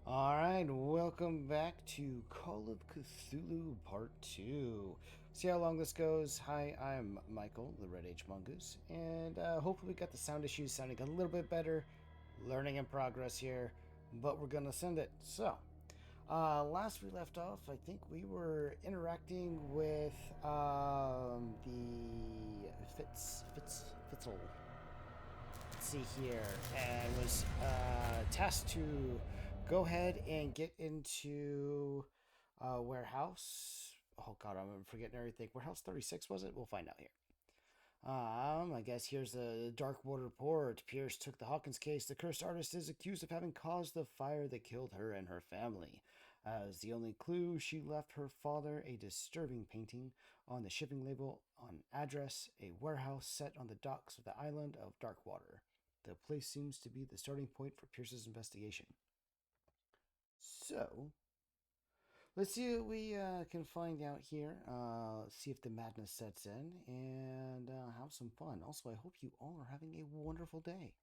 Alright, welcome back to Call of Cthulhu Part 2. See how long this goes. Hi, I'm Michael, the Red H Mongoose, and hopefully we got the sound issues sounding a little bit better. Learning in progress here, but we're gonna send it. So, last we left off, I think we were interacting with the Fitzel. Let's see here, and was tasked to go ahead and get into warehouse. Oh god, I'm forgetting everything. Warehouse 36 was it? We'll find out here. I guess here's the Dark Water report. Pierce took the Hawkins case. The cursed artist is accused of having caused the fire that killed her and her family. As the only clue, she left her father a disturbing painting on the shipping label on address, a warehouse set on the docks of the island of Darkwater. The place seems to be the starting point for Pierce's investigation. So, let's see what we can find out here. See if the madness sets in and have some fun. Also, I hope you all are having a wonderful day.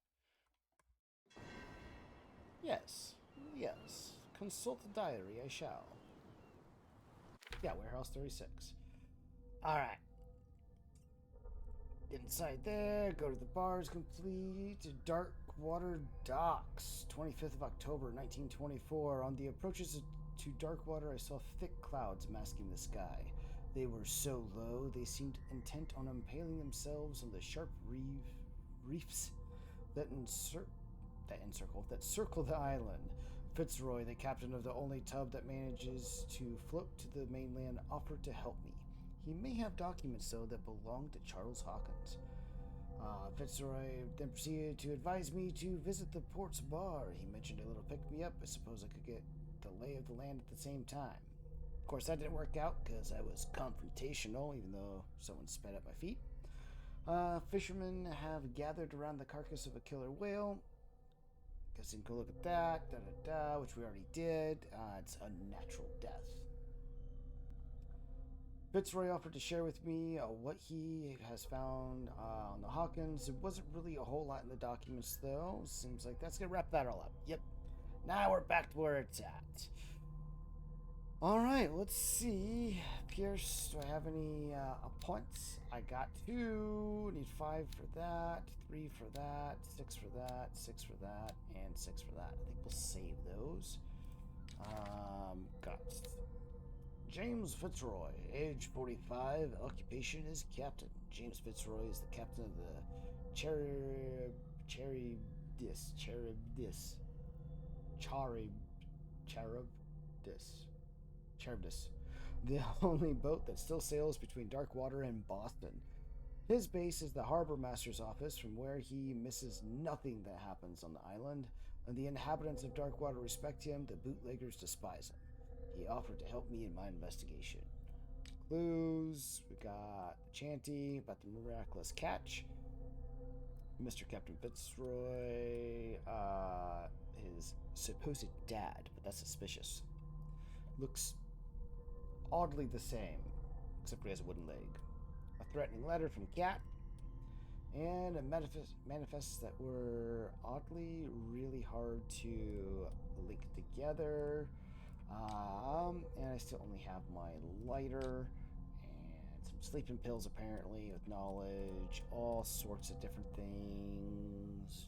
Yes, yes. Consult the diary, I shall. Yeah, Warehouse 36. Alright. Inside there, go to the bars, complete Dark Water Docks, 25th of October, 1924. On the approaches to Darkwater, I saw thick clouds masking the sky. They were so low, they seemed intent on impaling themselves on the sharp reefs that circle the island. Fitzroy, the captain of the only tub that manages to float to the mainland, offered to help me. He may have documents, though, that belong to Charles Hawkins. Fitzroy then proceeded to advise me to visit the port's bar. He mentioned a little pick-me-up. I suppose I could get the lay of the land at the same time. Of course, that didn't work out because I was confrontational, even though someone spat at my feet. Fishermen have gathered around the carcass of a killer whale. Guess you can go look at that, which we already did. It's a natural death. Fitzroy offered to share with me what he has found on the Hawkins. It wasn't really a whole lot in the documents, though. Seems like that's going to wrap that all up. Yep. Now we're back to where it's at. Alright, let's see. Pierce, do I have any points? I got 2. Need 5 for that, 3 for that, 6 for that, 6 for that, and 6 for that. I think we'll save those. Got James Fitzroy, age 45, occupation is captain. James Fitzroy is the captain of the Charybdis, the only boat that still sails between Darkwater and Boston. His base is the harbor master's office, from where he misses nothing that happens on the island, and the inhabitants of Darkwater respect him, the bootleggers despise him. He offered to help me in my investigation. Clues, we got the chanty about the miraculous catch. Mr. Captain Fitzroy, his supposed dad, but that's suspicious. Looks oddly the same, except for he has a wooden leg. A threatening letter from Cat, and a manifests that were oddly really hard to link together. And I still only have my lighter and some sleeping pills, apparently, with knowledge, all sorts of different things.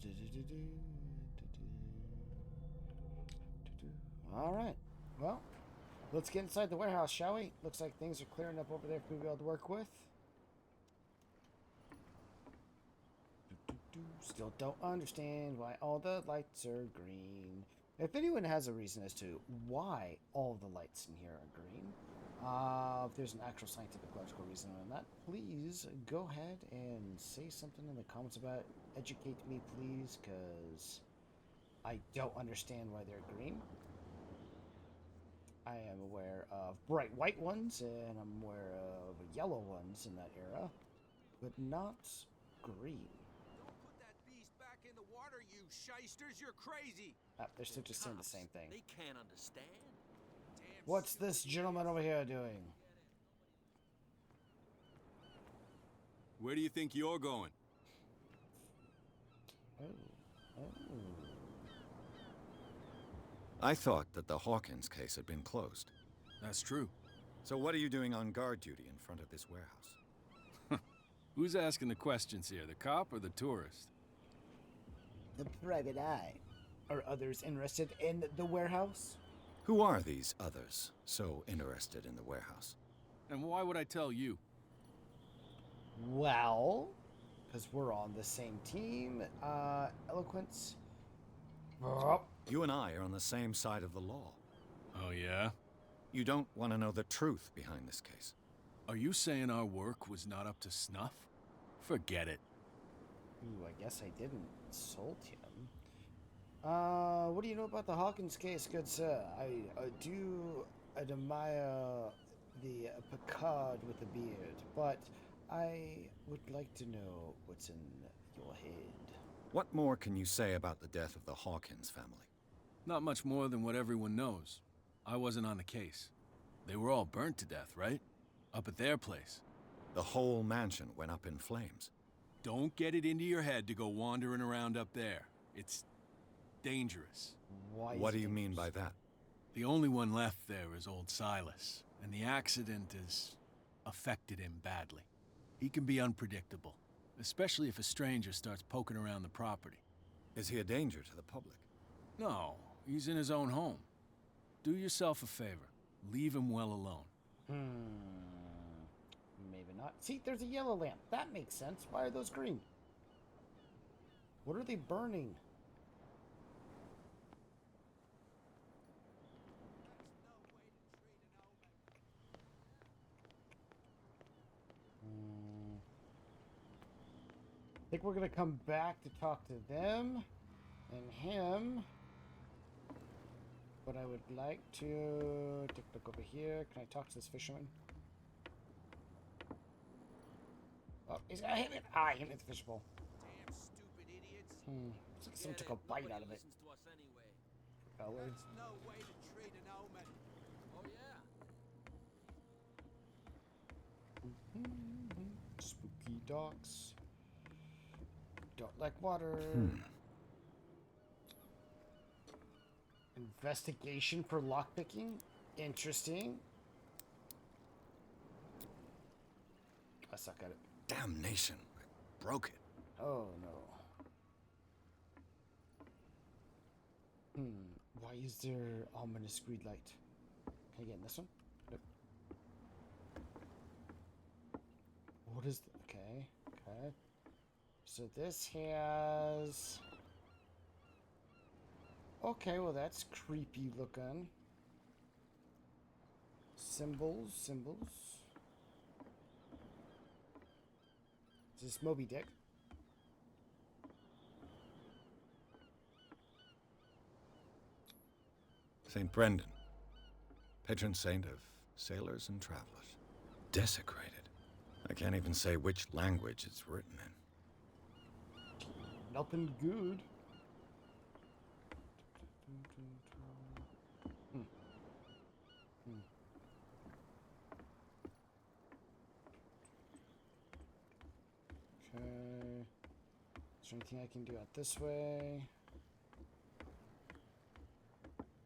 All right, well, let's get inside the warehouse, shall we? Looks like things are clearing up over there for me to be able to work with. Still don't understand why all the lights are green. If anyone has a reason as to why all the lights in here are green, if there's an actual scientific logical reason on that, please go ahead and say something in the comments about it. Educate me, please, because I don't understand why they're green. I am aware of bright white ones, and I'm aware of yellow ones in that era, but not green. Back in the water, you shysters! You're crazy. They're still just saying the same thing. They can't understand. What's this gentleman over here doing? Where do you think you're going? Oh. I thought that the Hawkins case had been closed. That's true. So what are you doing on guard duty in front of this warehouse? Who's asking the questions here, the cop or the tourist? The private eye. Are others interested in the warehouse? Who are these others so interested in the warehouse? And why would I tell you? Well, because we're on the same team. Eloquence. Oh. You and I are on the same side of the law. Oh, yeah? You don't want to know the truth behind this case. Are you saying our work was not up to snuff? Forget it. Ooh, I guess I didn't insult him. What do you know about the Hawkins case, good sir? I do admire the Picard with the beard, but I would like to know what's in your head. What more can you say about the death of the Hawkins family? Not much more than what everyone knows. I wasn't on the case. They were all burnt to death, right? Up at their place. The whole mansion went up in flames. Don't get it into your head to go wandering around up there. It's dangerous. Why is What do it you mean by dangerous? that? The only one left there is old Silas, and the accident has affected him badly. He can be unpredictable, especially if a stranger starts poking around the property. Is he a danger to the public? No, he's in his own home. Do yourself a favor. Leave him well alone. Maybe not. See, there's a yellow lamp. That makes sense. Why are those green? What are they burning? I think we're gonna come back to talk to them and him. But I would like to take a look over here. Can I talk to this fisherman? Oh, he's gonna hit it. Ah, he hit the fishbowl. Damn stupid idiots. Looks like someone took a bite out of it. Listens to us anyway. Coward. That's no way to treat an omen. Oh yeah. Spooky docks. Don't like water. Investigation for lockpicking. Interesting. I suck at it. Damnation. I broke it. Oh no. Why is there ominous grid light? Can I get in this one? Nope. What is okay. Okay. So this has... Okay, well that's creepy looking. Symbols, symbols. Is this Moby Dick? St. Brendan, patron saint of sailors and travelers. Desecrated. I can't even say which language it's written in. Nothing good. Okay. Is there anything I can do out this way?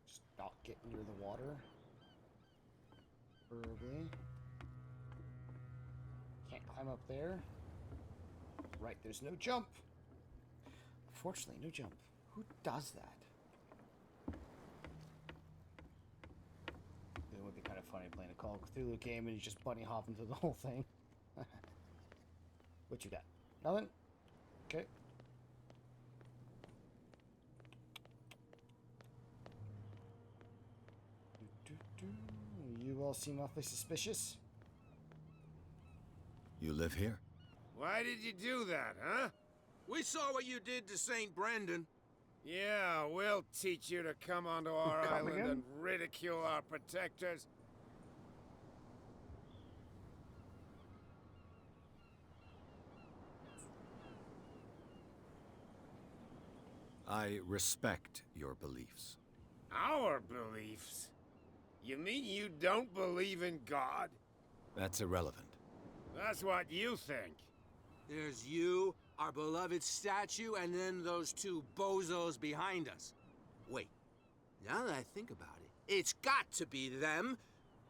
Just not get near the water. Preferably. Can't climb up there. Right, there's no jump. Unfortunately, no jump. Who does that? It would be kind of funny playing a Call of Cthulhu game and you just bunny hop into the whole thing. What you got? Nothing? Okay. You all seem awfully suspicious. You live here? Why did you do that, huh? We saw what you did to St. Brendan. Yeah, we'll teach you to come onto our Come island again? and ridicule our protectors. I respect your beliefs. Our beliefs? You mean you don't believe in God? That's irrelevant. That's what you think. There's you, our beloved statue, and then those two bozos behind us. Wait, Now that I think about it, it's got to be them.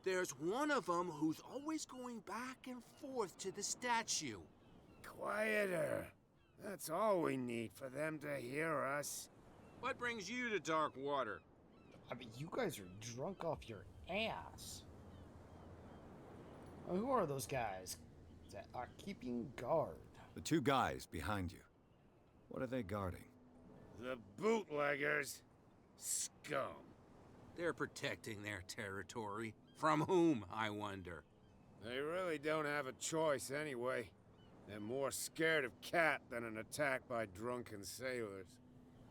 There's one of them who's always going back and forth to the statue. Quieter. That's all we need for them to hear us. What brings you to dark water? I mean, you guys are drunk off your ass. Who are those guys that are keeping guard? The two guys behind you. What are they guarding? The bootleggers. Scum. They're protecting their territory. From whom, I wonder? They really don't have a choice anyway. They're more scared of Cat than an attack by drunken sailors.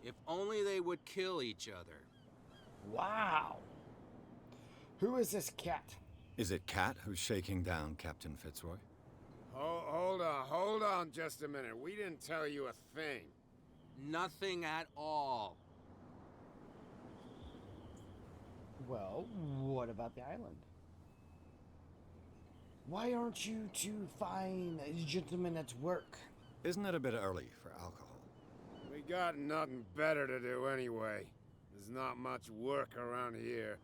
If only they would kill each other. Wow. Who is this cat? Is it Cat who's shaking down Captain Fitzroy? Hold on just a minute. We didn't tell you a thing. Nothing at all. Well, what about the island? Why aren't you two fine gentlemen at work? Isn't it a bit early for alcohol? We got nothing better to do anyway. There's not much work around here.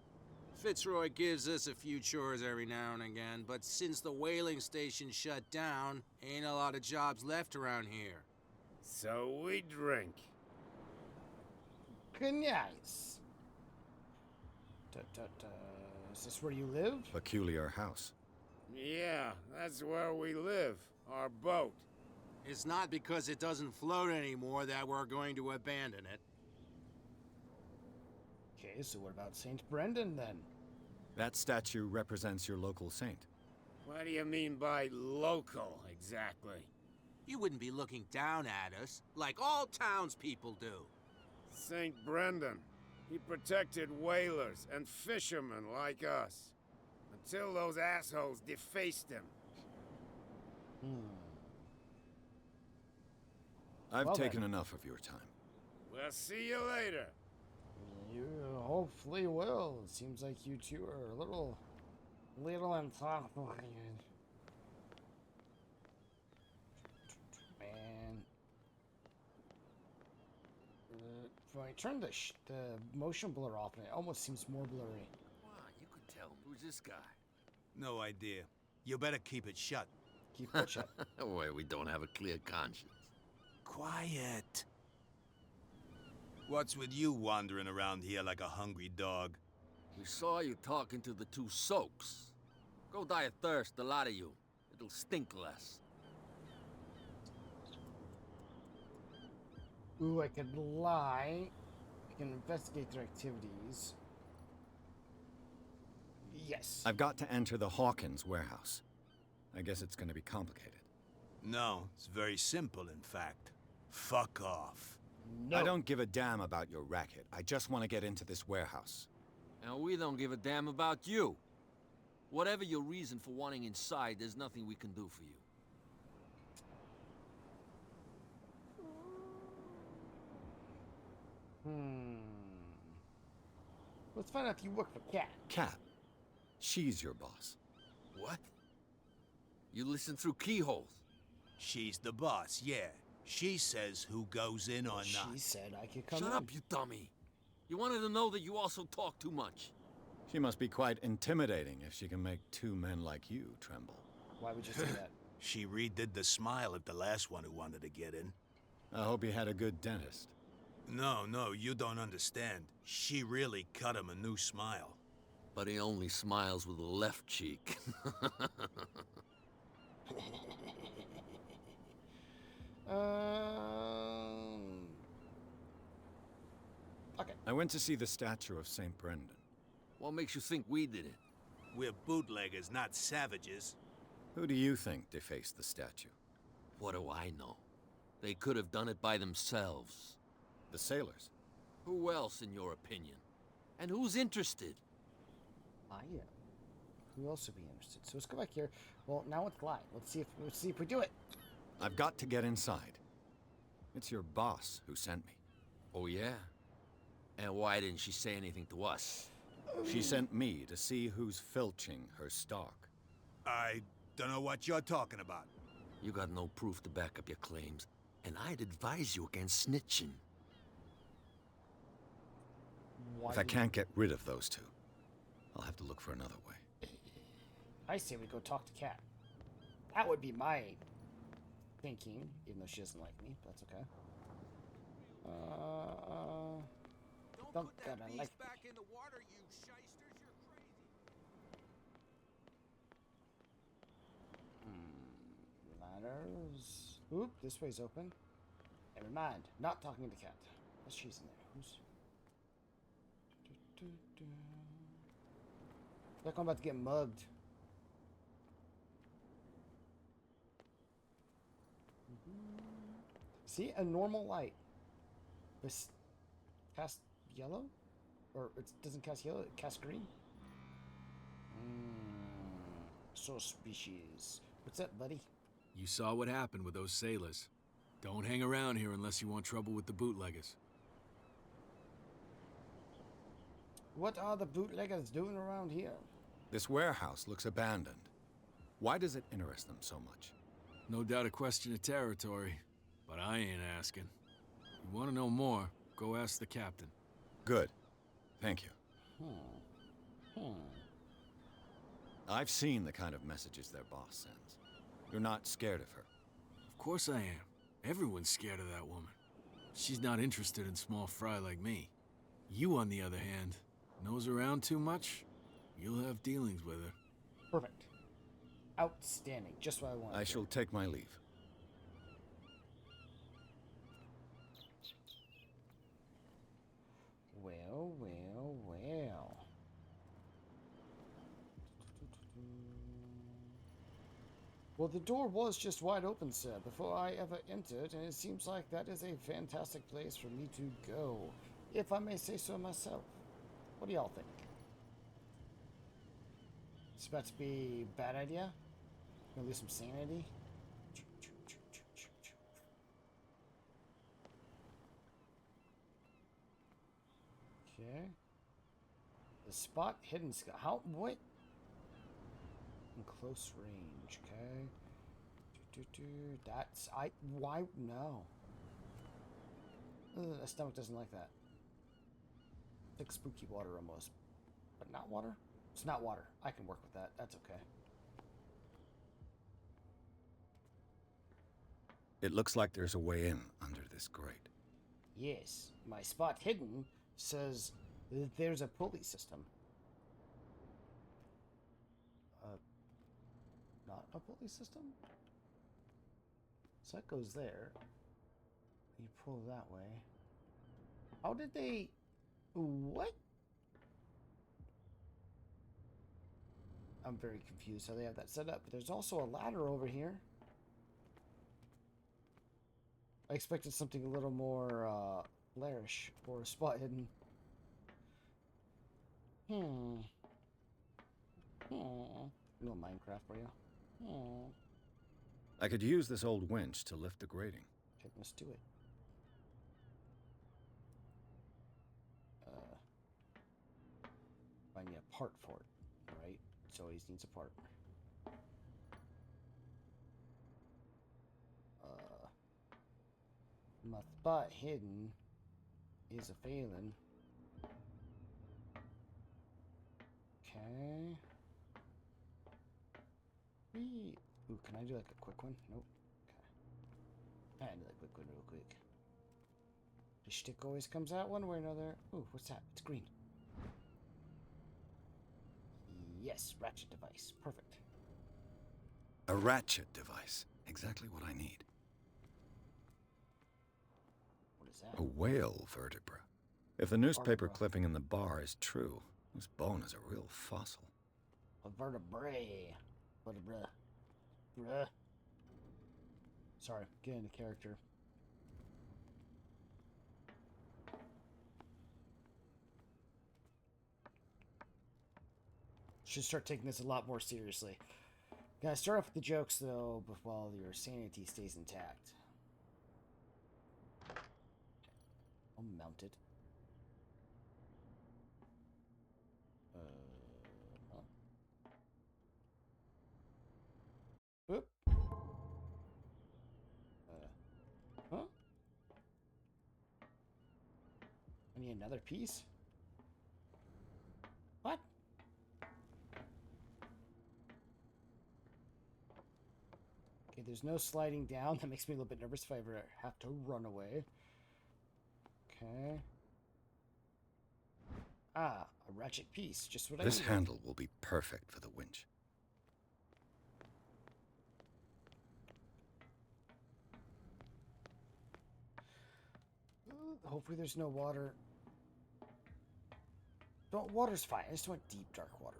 Fitzroy gives us a few chores every now and again, but since the whaling station shut down, ain't a lot of jobs left around here. So we drink. Nice. Is this where you live? Peculiar house. Yeah, that's where we live. Our boat. It's not because it doesn't float anymore that we're going to abandon it. Okay, so what about St. Brendan then? That statue represents your local saint. What do you mean by local, exactly? You wouldn't be looking down at us, like all townspeople do. St. Brendan. He protected whalers and fishermen like us. Until those assholes defaced him. I've Well taken then. enough of your time. We'll see you later. You hopefully will. It seems like you two are a little intoxicated. Man. If I turn the motion blur off, it almost seems more blurry. Wow, you could tell. Who's this guy? No idea. You better keep it shut. Keep it shut. Wait, we don't have a clear conscience. Quiet. What's with you wandering around here like a hungry dog? We saw you talking to the two soaks. Go die of thirst, the lot of you. It'll stink less. Ooh, I could lie. I can investigate their activities. Yes. I've got to enter the Hawkins warehouse. I guess it's going to be complicated. No, it's very simple, in fact. Fuck off. No. I don't give a damn about your racket. I just want to get into this warehouse. And we don't give a damn about you. Whatever your reason for wanting inside, there's nothing we can do for you. Let's find out if you work for Cat. Cat. She's your boss. What? You listen through keyholes. She's the boss, yeah. She says who goes in or She not. said I could come Shut in. up, you dummy. You wanted to know that you also talk too much. She must be quite intimidating if she can make two men like you tremble. Why would you say that? She redid the smile at the last one who wanted to get in. I hope he had a good dentist. No, you don't understand. She really cut him a new smile. But he only smiles with the left cheek. Okay. I went to see the statue of St. Brendan. What makes you think we did it? We're bootleggers, not savages. Who do you think defaced the statue? What do I know? They could have done it by themselves. The sailors. Who else, in your opinion? And who's interested? I am. Who else would be interested? So let's go back here. Well, now it's live. Let's see if we do it. I've got to get inside. It's your boss who sent me. Oh, yeah? And why didn't she say anything to us? She sent me to see who's filching her stock. I don't know what you're talking about. You got no proof to back up your claims, and I'd advise you against snitching. Why If I do- can't get rid of those two, I'll have to look for another way. I say we go talk to Cat. That would be my thinking, even though she doesn't like me, but that's okay. Don't put that gotta beast like back in the water, you shysters. You're crazy. Ladders. Oop, this way's open. Never mind. Not talking to Cat. What's she's in there? Who's? Look, I'm about to get mugged. See, a normal light. This cast yellow, or it doesn't cast yellow. It casts green. So species. What's up, buddy? You saw what happened with those sailors. Don't hang around here unless you want trouble with the bootleggers. What are the bootleggers doing around here? This warehouse looks abandoned. Why does it interest them so much? No doubt a question of territory, but I ain't asking. You want to know more, go ask the captain. Good. Thank you. I've seen the kind of messages their boss sends. You're not scared of her. Of course I am. Everyone's scared of that woman. She's not interested in small fry like me. You, on the other hand, nose around too much, you'll have dealings with her. Perfect. Outstanding. Just what I wanted. I shall take my leave. Well, well, well. Well, the door was just wide open, sir, before I ever entered, and it seems like that is a fantastic place for me to go, if I may say so myself. What do y'all think? It's about to be a bad idea? Gonna lose some sanity? Okay. The spot hidden sky. How? What? In close range. Okay. That's why no. Ugh, the stomach doesn't like that. It's like spooky water almost, but not water. It's not water. I can work with that. That's okay. It looks like there's a way in under this grate. Yes, my spot hidden says that there's a pulley system. Not a pulley system? So that goes there. You pull that way. How did they... What? I'm very confused how they have that set up. But there's also a ladder over here. I expected something a little more flourish or a spot hidden. No Minecraft for you. I could use this old winch to lift the grating. Okay, let's do it. I need a part for it, right? So he needs a part. My spot hidden is a failing. Okay. Ooh, can I do like a quick one? Nope. Okay. I do like a quick one real quick. The shtick always comes out one way or another. Ooh, what's that? It's green. Yes, ratchet device. Perfect. A ratchet device. Exactly what I need. What is that? A whale vertebra. If the newspaper Vertebra. clipping in the bar is true, this bone is a real fossil. A vertebrae. Vertebra. Bruh. Sorry, get into character. Should start taking this a lot more seriously. Gotta start off with the jokes though, but while your sanity stays intact. I'll mount it. Oop. Huh? I need another piece? there's no sliding down. That makes me a little bit nervous if I ever have to run away. Okay. Ah, a ratchet piece. Just what I This needed. handle will be perfect for the winch. Hopefully there's no water. Don't, water's fine. I just want deep, dark water.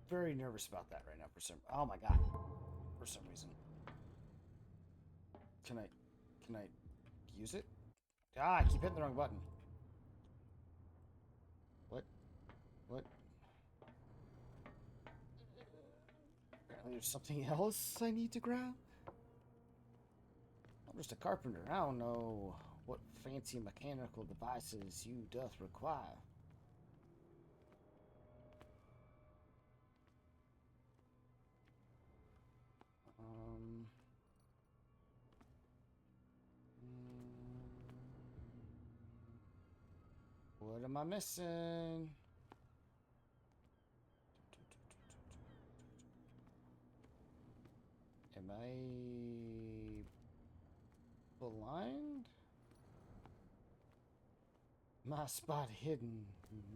Very nervous about that right now for some... Oh my god. For some reason. Can I use it? Ah, I keep hitting the wrong button. What? Apparently there's something else I need to grab. I'm just a carpenter. I don't know what fancy mechanical devices you doth require. What am I missing? Am I blind? My spot hidden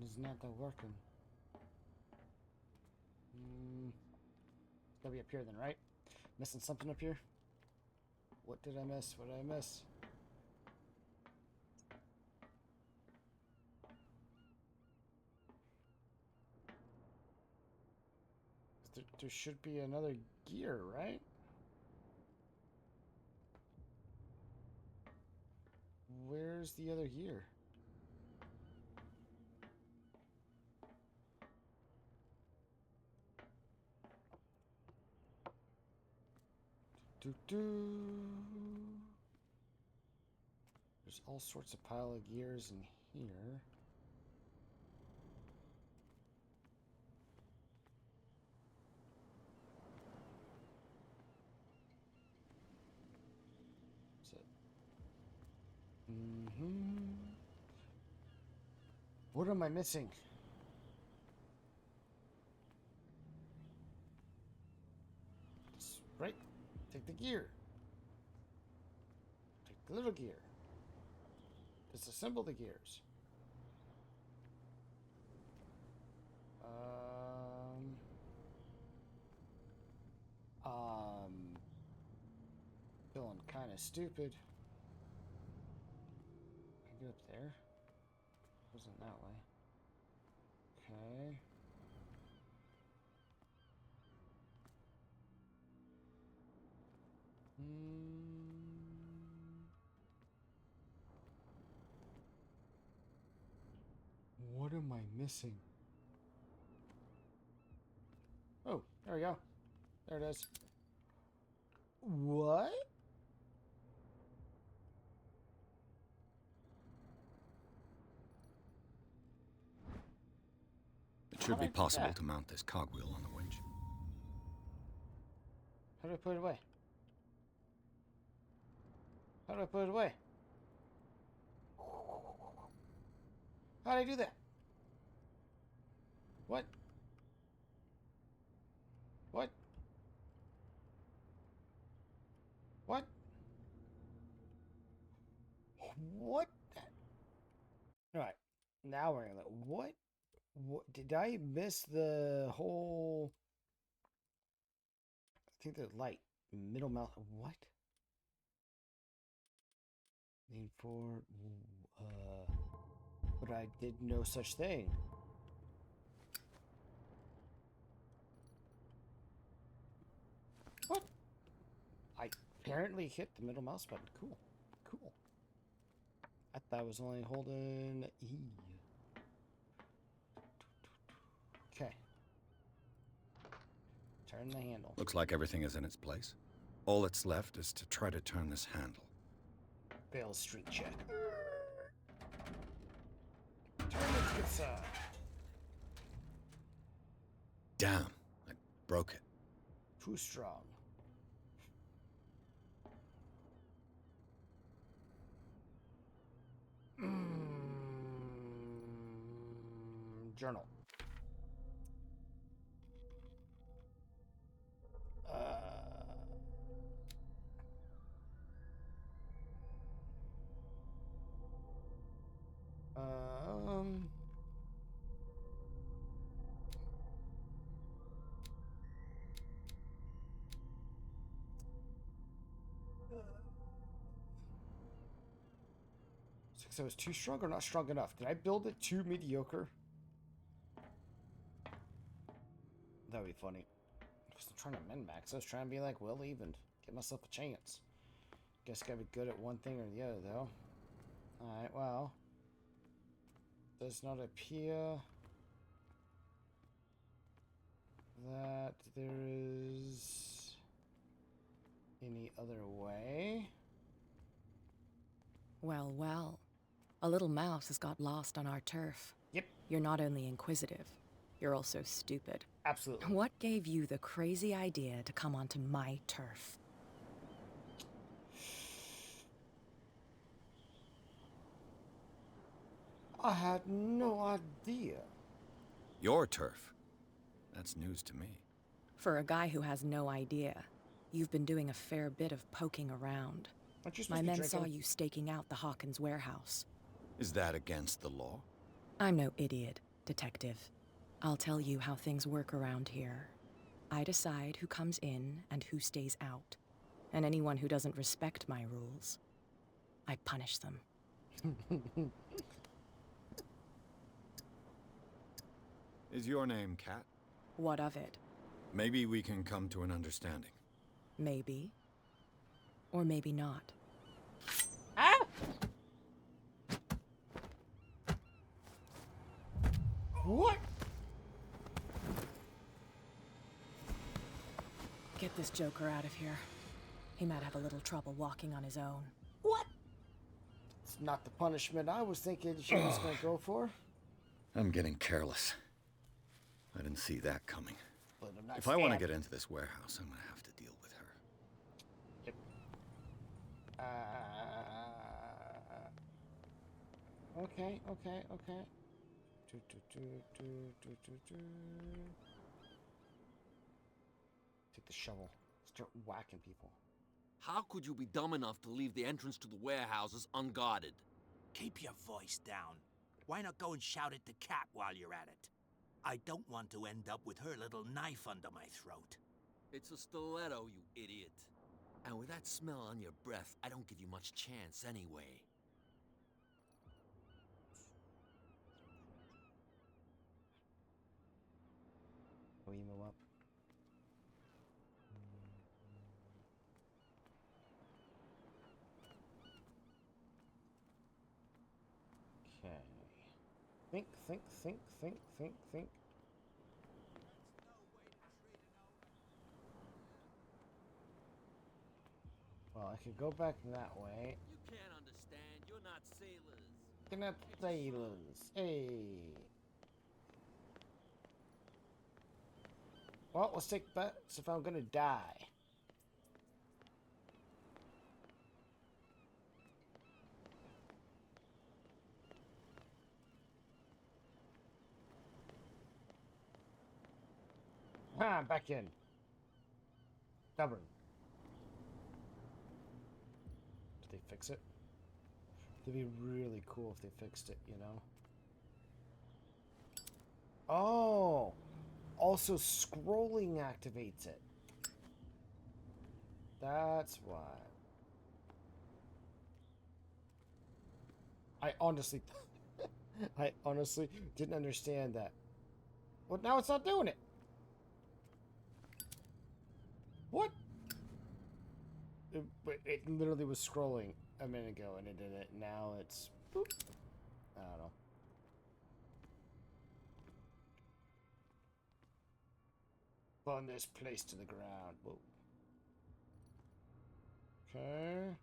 is not working. It's gotta be up here then, right? Missing something up here? What did I miss? What did I miss? There should be another gear, right? Where's the other gear? There's all sorts of pile of gears in here. What's it? What am I missing? Right. Take the gear. Take the little gear. Disassemble the gears. Feeling kind of stupid. Can I get up there? Wasn't that way. Okay. What am I missing? Oh, there we go. There it is. What? It should be possible to mount this cogwheel on the winch. How do I put it away? How do I put it away? How do I do that? What? What? What? What? Alright. Now we're gonna... What? What? Did I miss the whole... I think the light. Middle mouse... What? Lean forward... But I did no such thing. What? I apparently hit the middle mouse button. Cool. Cool. I thought I was only holding E. Okay. Turn the handle. Looks like everything is in its place. All that's left is to try to turn this handle. Fail street check. Turn it to the side. Damn, I broke it. Too strong. Journal. because I was too strong or not strong enough? Did I build it too mediocre? That would be funny. I wasn't trying to min-max. I was trying to be like, well, even. Give myself a chance. Guess gotta be good at one thing or the other, though. Alright, well. Does not appear that there is any other way. Well, well. A little mouse has got lost on our turf. Yep, You're not only inquisitive, you're also stupid. absolutely. What gave you the crazy idea to come onto my turf? I had no idea. Your turf. That's news to me. For a guy who has no idea, you've been doing a fair bit of poking around. Aren't you supposed My to be men drinking? saw you staking out the Hawkins warehouse. Is that against the law? I'm no idiot, detective. I'll tell you how things work around here. I decide who comes in and who stays out. And anyone who doesn't respect my rules, I punish them. Is your name Cat? What of it? Maybe we can come to an understanding. Maybe. Or maybe not. Ah! What? Get this joker out of here. He might have a little trouble walking on his own. What? It's not the punishment I was thinking she was going to go for. I'm getting careless. I didn't see that coming. But I'm not If I want to scared. get into this warehouse, I'm going to have to deal with her. Yep. Okay. Take the shovel. Start whacking people. How could you be dumb enough to leave the entrance to the warehouses unguarded? Keep your voice down. Why not go and shout at the cat while you're at it? I don't want to end up with her little knife under my throat. It's a stiletto, you idiot. And with that smell on your breath, I don't give you much chance anyway. Emo up. Okay. Think. Well, I could go back that way. You can't understand. You're not sailors. Gonna sailors. Hey. Well, let's take bets if I'm gonna die. Ah, back in. Stubborn. Did they fix it? It'd be really cool if they fixed it, you know? Oh! Also, scrolling activates it. That's why. I honestly didn't understand that. Well, now it's not doing it. What? It literally was scrolling a minute ago and it did it. Now it's boop. I don't know. Burn this place to the ground. Whoa. Okay.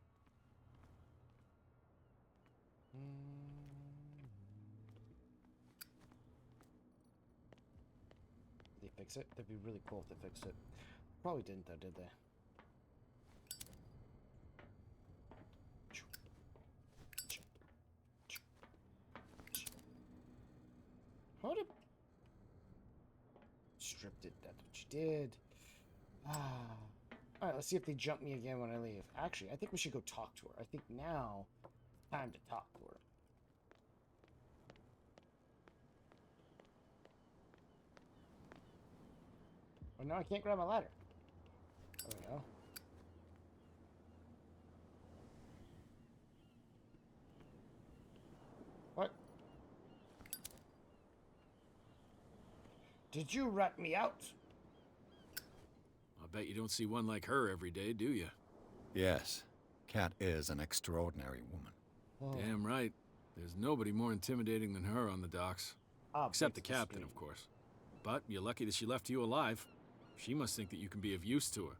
Did they fix it? That'd be really cool if they fixed it. Probably didn't though, did they? How did... Stripped it, that's what you did. Alright, let's see if they jump me again when I leave. Actually, I think we should go talk to her. I think now, time to talk to her. Oh, now I can't grab my ladder. There we go. Did you rat me out? I bet you don't see one like her every day, do you? Yes, Cat is an extraordinary woman. Oh, Damn right. There's nobody more intimidating than her on the docks. Except the captain, of course. But you're lucky that she left you alive. She must think that you can be of use to her.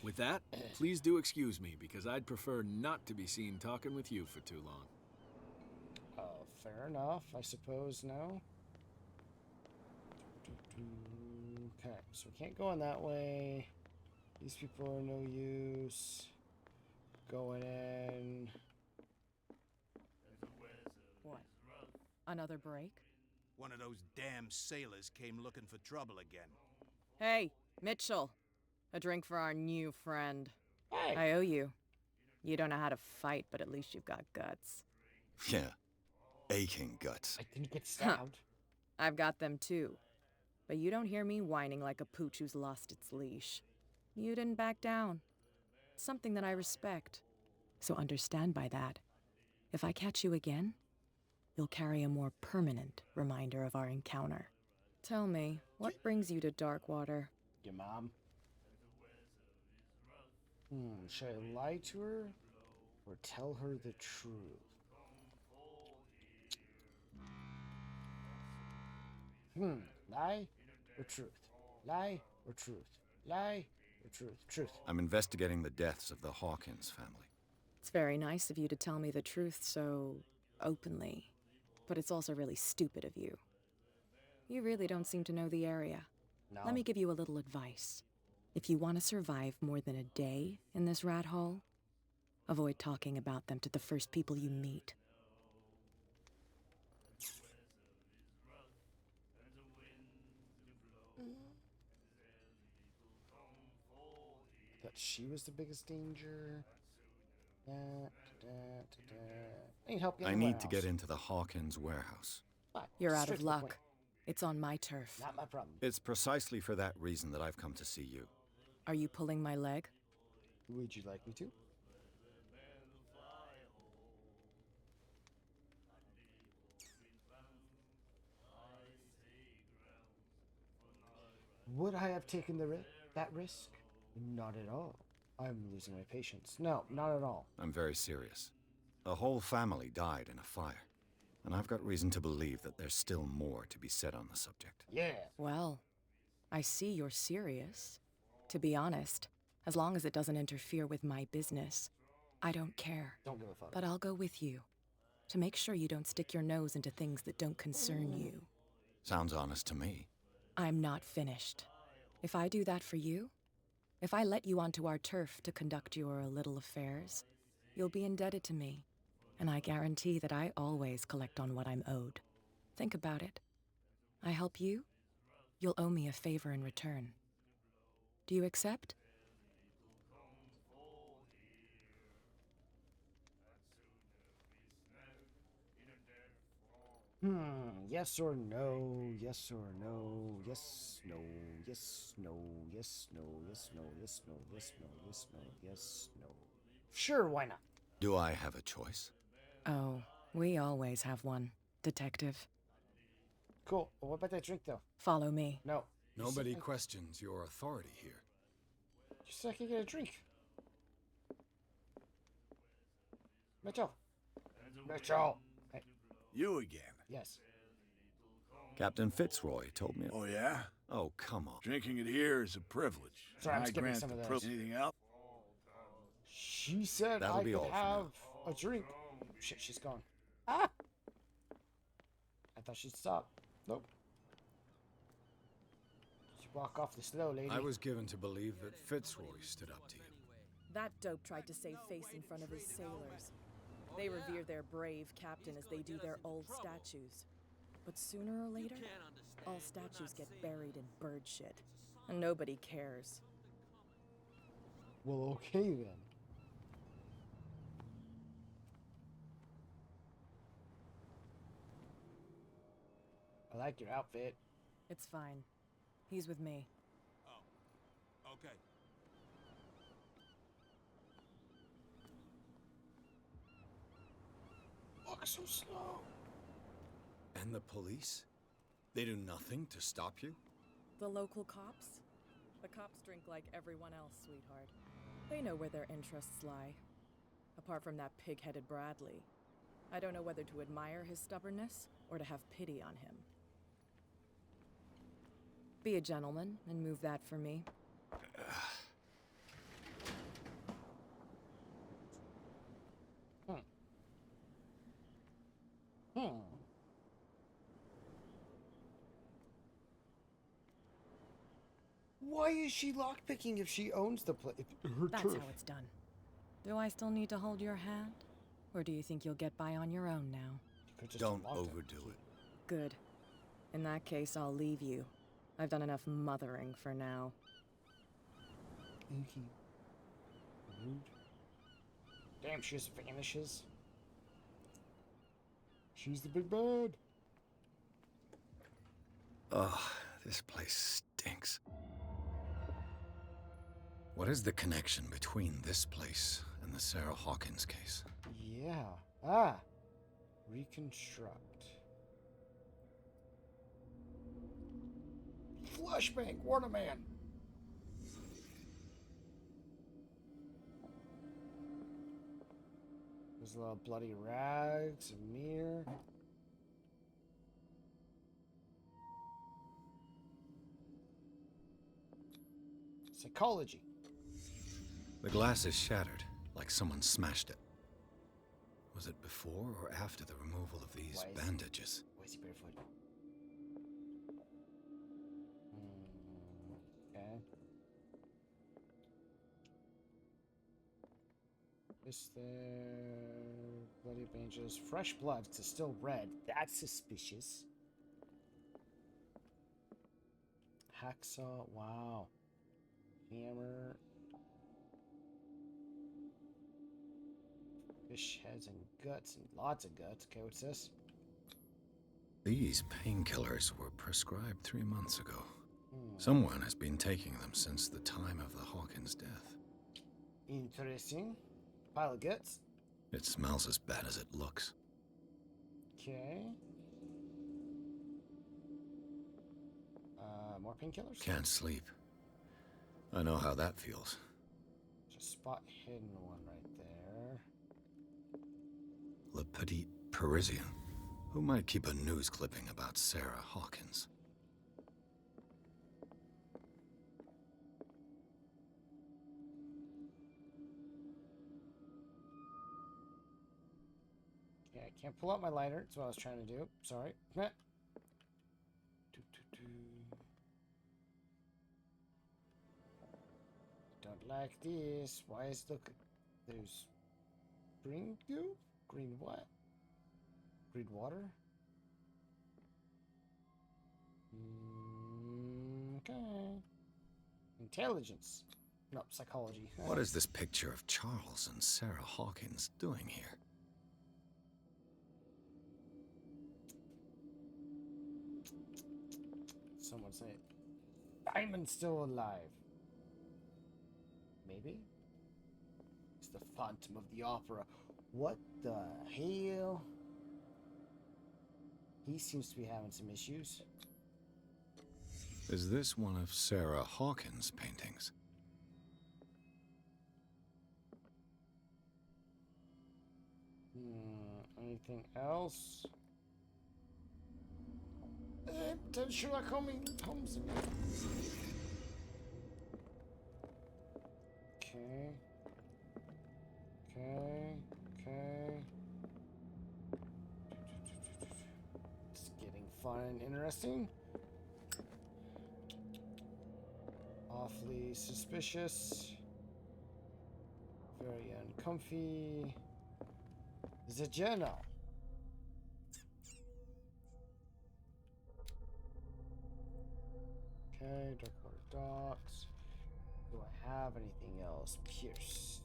With that, please do excuse me, because I'd prefer not to be seen talking with you for too long. Fair enough, I suppose, no? Okay, so we can't go in that way. These people are no use. Going in. What? Another break? One of those damn sailors came looking for trouble again. Hey, Mitchell. A drink for our new friend. Hey! I owe you. You don't know how to fight, but at least you've got guts. Yeah, aching guts. I didn't get stabbed. I've got them too. But you don't hear me whining like a pooch who's lost its leash. You didn't back down. Something that I respect. So understand by that, if I catch you again, you'll carry a more permanent reminder of our encounter. Tell me, what brings you to Darkwater? Your mom. Should I lie to her or tell her the truth? Lie or truth? Lie or truth? Lie or truth? Truth. I'm investigating the deaths of the Hawkins family. It's very nice of you to tell me the truth so openly, but it's also really stupid of you. You really don't seem to know the area. No. Let me give you a little advice. If you want to survive more than a day in this rat hole, avoid talking about them to the first people you meet. That she was the biggest danger. Need help I getting need warehouse. to get into the Hawkins warehouse. What? You're out Straight of to the luck. point. It's on my turf. Not my problem. It's precisely for that reason that I've come to see you. Are you pulling my leg? Would you like me to? Would I have taken that risk? Not at all. I'm losing my patience. No, not at all. I'm very serious. A whole family died in a fire, and I've got reason to believe that there's still more to be said on the subject. Yeah. Well, I see you're serious. To be honest, as long as it doesn't interfere with my business, I don't care. Don't give a fuck. But I'll go with you, to make sure you don't stick your nose into things that don't concern you. Sounds honest to me. I'm not finished. If I do that for you, if I let you onto our turf to conduct your little affairs, you'll be indebted to me, and I guarantee that I always collect on what I'm owed. Think about it. I help you, you'll owe me a favor in return. Do you accept? Yes or no, yes or no, yes, no, yes, no, yes, no, yes, no, yes, no, yes, no, yes, no, yes, no. Sure, why not? Do I have a choice? Oh, we always have one, Detective. Cool. Well, what about that drink, though? Follow me. No. You said Nobody I- questions your authority here. You said I could get a drink. Mitchell. Mitchell. Hey, You again. yes. Captain Fitzroy told me. Oh, yeah? Oh, come on. Drinking it here is a privilege. Sorry, I'm I skipping grant some the of those. privilege. Anything else? She said That'll I be could all for have now. a drink. Shit, she's gone. Ah! I thought she'd stop. Nope. She walk off the slow, lady. I was given to believe that Fitzroy stood up to you. That dope tried to save face in front of his sailors. They revere their brave captain as they do their old statues. But sooner or later, all statues get buried in bird shit. And nobody cares. Well, okay then. I like your outfit. It's fine. He's with me. Okay. Walk so slow. And the police? They do nothing to stop you? The local cops? The cops drink like everyone else, sweetheart. They know where their interests lie. Apart from that pig-headed Bradley, I don't know whether to admire his stubbornness or to have pity on him. Be a gentleman and move that for me. Why is she lockpicking if she owns the place? That's how it's done. Do I still need to hold your hand? Or do you think you'll get by on your own now? Don't overdo it. Good. In that case, I'll leave you. I've done enough mothering for now. Inky. Rude. Damn, she just vanishes. She's the big bad. Ugh, this place stinks. What is the connection between this place and the Sarah Hawkins case? Yeah. Ah. Reconstruct. Flashbang, Warner Man. There's a little bloody rags, a mirror. Psychology. The glass is shattered, like someone smashed it. Was it before or after the removal of these bandages? Why is he barefoot? Okay. Is there bloody bandages? Fresh blood, 'cause it's still red. That's suspicious. Hacksaw, wow. Hammer. Fish heads and guts, and lots of guts. Okay, what's this? These painkillers were prescribed 3 months ago. Someone has been taking them since the time of the Hawkins death. Interesting. Pile of guts. It smells as bad as it looks. Okay. More painkillers? Can't sleep. I know how that feels. Just spot hidden one right there. Le Petit Parisien. Who might keep a news clipping about Sarah Hawkins? Okay, I can't pull out my lighter. That's what I was trying to do. Sorry. Meh. Don't like this. Why is look? There's green goo? Green what? Green water? Okay. Intelligence. No, psychology. What is this picture of Charles and Sarah Hawkins doing here? Someone say Diamond's still alive. Maybe? It's the Phantom of the Opera. What the hell? He seems to be having some issues. Is this one of Sarah Hawkins' paintings? Anything else? Sherlock Holmes again. Okay. It's getting fun and interesting. Awfully suspicious. Very uncomfy. Is it journal? Okay, Darkwater Docks. Do I have anything else? Pierce.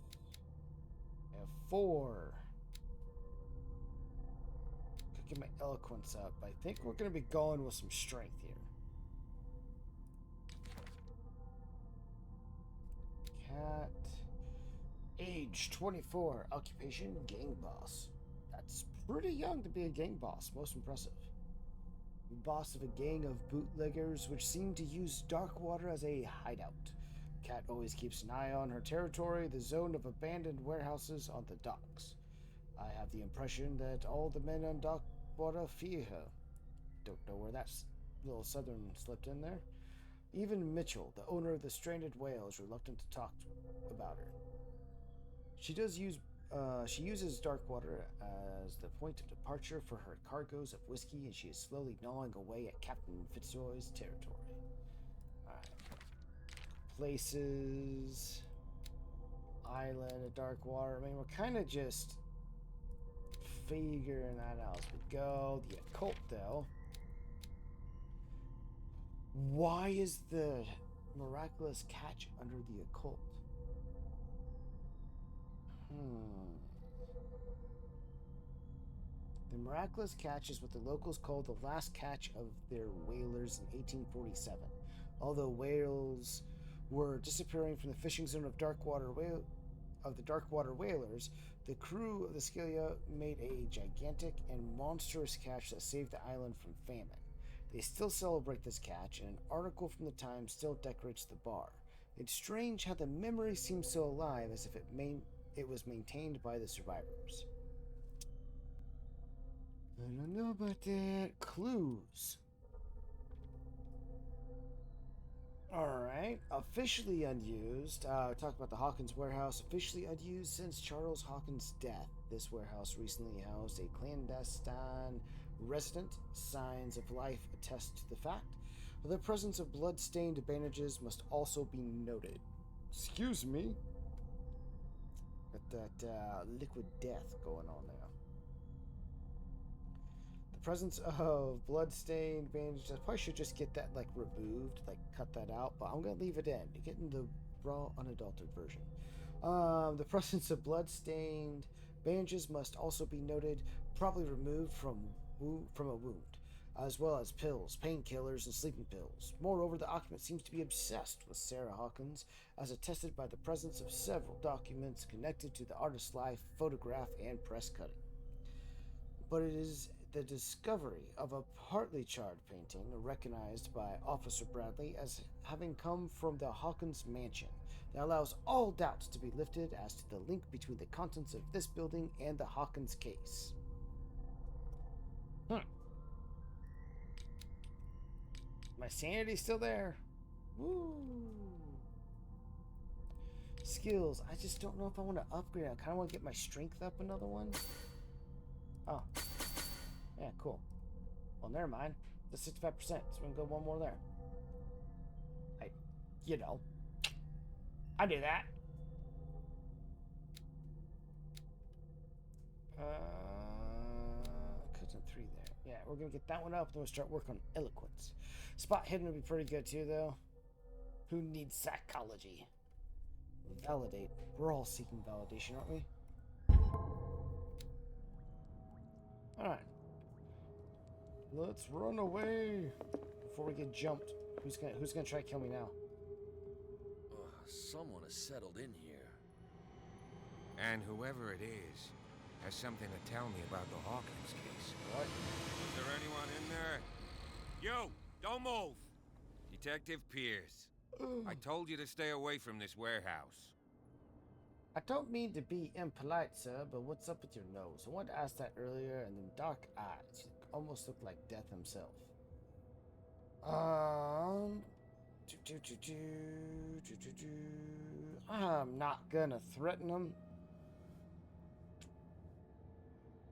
I have 4. Could get my eloquence up. I think we're gonna be going with some strength here. Cat. Age 24. Occupation gang boss. That's pretty young to be a gang boss. Most impressive. boss of a gang of bootleggers which seem to use Darkwater as a hideout. Cat always keeps an eye on her territory, the zone of abandoned warehouses on the docks. I have the impression that all the men on Darkwater fear her. Don't know where that little southern slipped in there. Even Mitchell, the owner of the stranded whale, is reluctant to talk about her. She uses Darkwater as the point of departure for her cargoes of whiskey, and she is slowly gnawing away at Captain Fitzroy's territory. Alright. Places. Island of Darkwater. I mean, we're kind of just figuring that out as we go. The occult, though. Why is the miraculous catch under the occult? The miraculous catch is what the locals call the last catch of their whalers in 1847. Although whales were disappearing from the fishing zone of the Darkwater whalers, the crew of the Scylla made a gigantic and monstrous catch that saved the island from famine. They still celebrate this catch, and an article from the Times still decorates the bar. It's strange how the memory seems so alive, as if it was maintained by the survivors. I don't know about that. Clues. Alright. Officially unused. Talk about the Hawkins warehouse. Officially unused since Charles Hawkins' death. This warehouse recently housed a clandestine resident. Signs of life attest to the fact. The presence of blood-stained bandages must also be noted. Excuse me. Got that liquid death going on there. The presence of blood-stained bandages. I probably should just get that removed, cut that out, but I'm gonna leave it in. You're getting the raw, unadulterated version. The presence of blood-stained bandages must also be noted, probably removed from a wound, as well as pills, painkillers, and sleeping pills. Moreover, the occupant seems to be obsessed with Sarah Hawkins, as attested by the presence of several documents connected to the artist's life, photograph, and press cutting. But it is the discovery of a partly charred painting, recognized by Officer Bradley as having come from the Hawkins mansion, that allows all doubts to be lifted as to the link between the contents of this building and the Hawkins case. My sanity's still there. Woo! Skills. I just don't know if I want to upgrade. I kind of want to get my strength up another one. Oh. Yeah, cool. Well, never mind. The 65%, so we can go one more there. I do that. Couldn't 3 there. Yeah, we're gonna get that one up, then we'll start working on eloquence. Spot hidden would be pretty good too, though. Who needs psychology? Validate. We're all seeking validation, aren't we? Alright. Let's run away before we get jumped. Who's gonna try to kill me now? Someone has settled in here. And whoever it is has something to tell me about the Hawkins case. What? Is there anyone in there? You! Don't move! Detective Pierce. I told you to stay away from this warehouse. I don't mean to be impolite, sir, but what's up with your nose? I wanted to ask that earlier, and them dark eyes. You almost look like Death himself. I'm not gonna threaten him.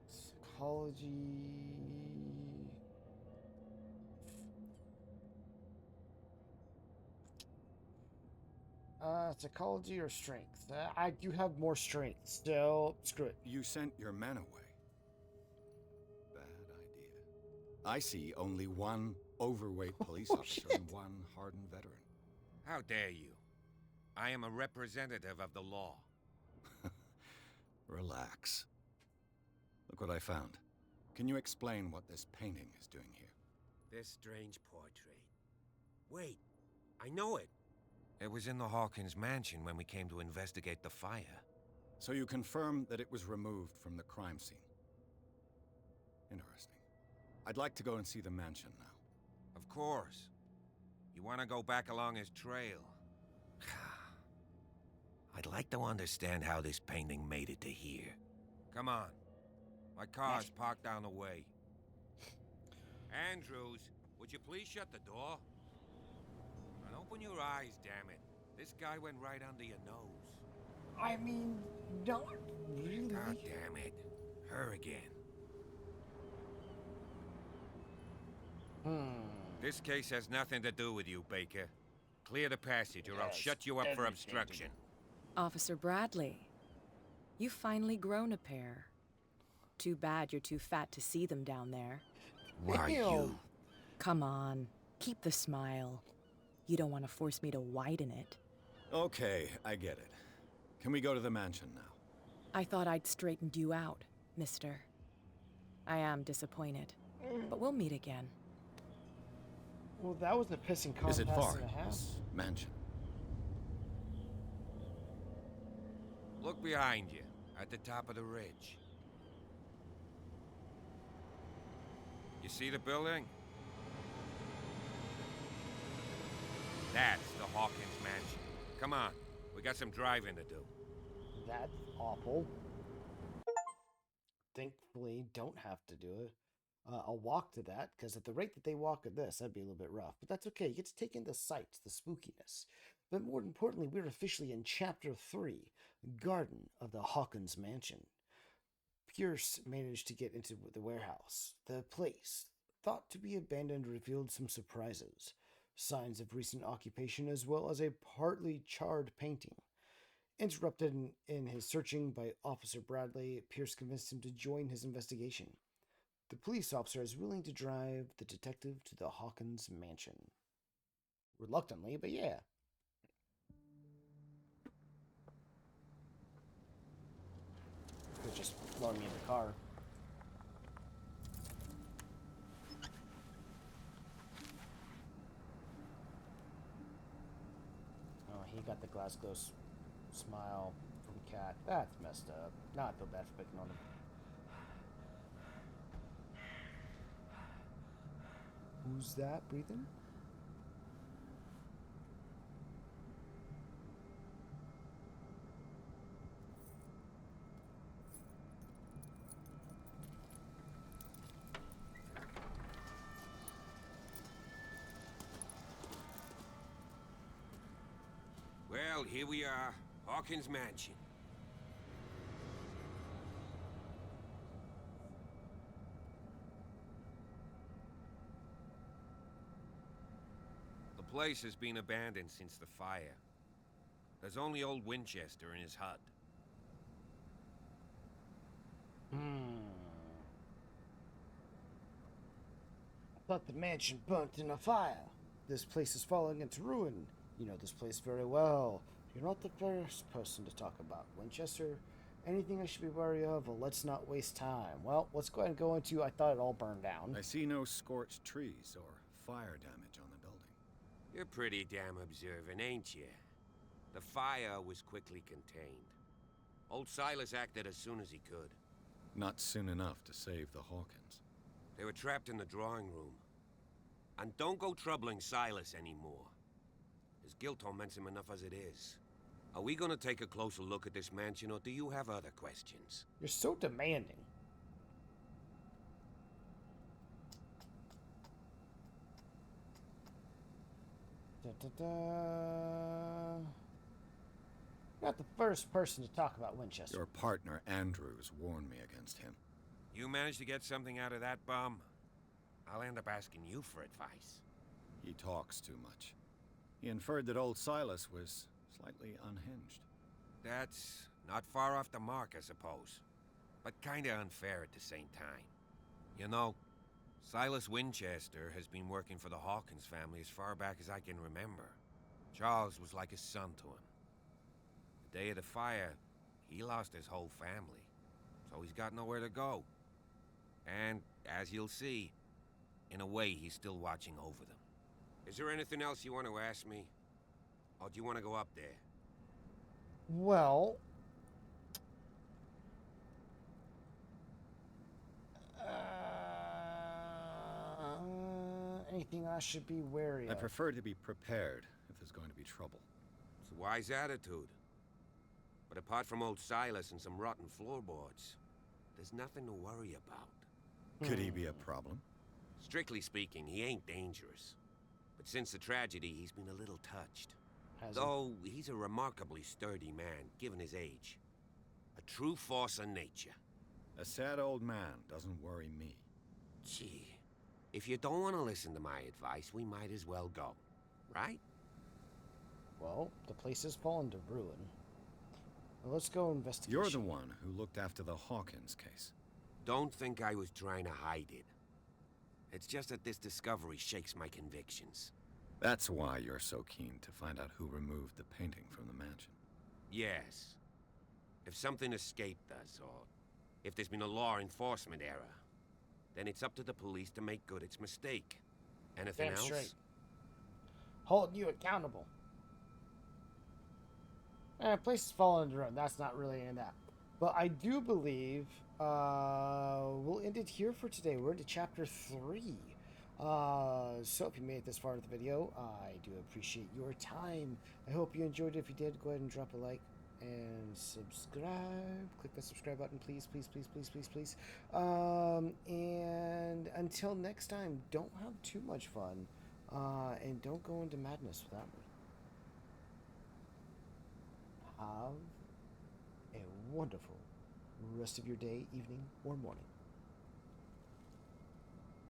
Psychology. Psychology or strength? I do have more strength, so screw it. You sent your men away. Bad idea. I see only one overweight police officer and one hardened veteran. How dare you? I am a representative of the law. Relax. Look what I found. Can you explain what this painting is doing here? This strange portrait. Wait, I know it. It was in the Hawkins mansion when we came to investigate the fire. So you confirm that it was removed from the crime scene. Interesting. I'd like to go and see the mansion now. Of course. You want to go back along his trail? I'd like to understand how this painting made it to here. Come on. My car's parked down the way. Andrews, would you please shut the door? And open your eyes, damn it. This guy went right under your nose. I mean, not really. God damn it. Her again. This case has nothing to do with you, Baker. Clear the passage, or I'll shut you up for obstruction. Officer Bradley, you've finally grown a pair. Too bad you're too fat to see them down there. Why, you... Come on, keep the smile. You don't want to force me to widen it. Okay, I get it. Can we go to the mansion now? I thought I'd straightened you out, mister. I am disappointed, but we'll meet again. Well, that was a pissing contest Is it far, and a half. this mansion? Look behind you, at the top of the ridge. You see the building? That's the Hawkins mansion. Come on, we got some driving to do. That's awful. Thankfully, don't have to do it. I'll walk to that, because at the rate that they walk at this, that'd be a little bit rough. But that's okay. You get to take in the sights, the spookiness. But more importantly, we're officially in Chapter 3, Garden of the Hawkins Mansion. Pierce managed to get into the warehouse. The place, thought to be abandoned, revealed some surprises. Signs of recent occupation, as well as a partly charred painting. Interrupted in his searching by Officer Bradley, Pierce convinced him to join his investigation. The police officer is willing to drive the detective to the Hawkins mansion. Reluctantly, but yeah. Could just loan me in the car. Oh, he got the Glasgow smile from Cat. That's messed up. Not feel bad for picking on him. Who's that breathing? Well, here we are, Hawkins Mansion. The place has been abandoned since the fire. There's only old Winchester in his hut. I thought the mansion burnt in a fire. This place is falling into ruin. You know this place very well. You're not the first person to talk about Winchester. Anything I should be wary of? Well, let's not waste time. Well, let's go ahead and go into I thought it all burned down. I see no scorched trees or fire damage on the building. You're pretty damn observant, ain't you? The fire was quickly contained. Old Silas acted as soon as he could. Not soon enough to save the Hawkins. They were trapped in the drawing room. And don't go troubling Silas anymore. His guilt torments him enough as it is. Are we gonna take a closer look at this mansion, or do you have other questions? You're so demanding. Not the first person to talk about Winchester. Your partner, Andrews, warned me against him. You managed to get something out of that bum? I'll end up asking you for advice. He talks too much. He inferred that old Silas was slightly unhinged. That's not far off the mark, I suppose. But kinda unfair at the same time. You know, Silas Winchester has been working for the Hawkins family as far back as I can remember. Charles was like a son to him. The day of the fire, he lost his whole family. So he's got nowhere to go. And, as you'll see, in a way, he's still watching over them. Is there anything else you want to ask me? Or do you want to go up there? Well... Anything I should be wary of? I prefer to be prepared if there's going to be trouble. It's a wise attitude. But apart from old Silas and some rotten floorboards, there's nothing to worry about. Could he be a problem? Strictly speaking, he ain't dangerous. But since the tragedy, he's been a little touched. Has he? Though he's a remarkably sturdy man, given his age. A true force of nature. A sad old man doesn't worry me. Gee, if you don't want to listen to my advice, we might as well go. Right? Well, the place has fallen to ruin. Now let's go investigate. You're the one who looked after the Hawkins case. Don't think I was trying to hide it. It's just that this discovery shakes my convictions. That's why you're so keen to find out who removed the painting from the mansion. Yes. If something escaped us, or if there's been a law enforcement error, then it's up to the police to make good its mistake. Anything Damn else? straight. Hold you accountable. Place has fallen into ruin. That's not really in that. But I do believe we'll end it here for today. We're into chapter 3. So if you made it this far into the video, I do appreciate your time. I hope you enjoyed it. If you did, go ahead and drop a like and subscribe. Click the subscribe button, please, please, please, please, please, please. And until next time, don't have too much fun, and don't go into madness without me. Have a wonderful rest of your day, evening, or morning.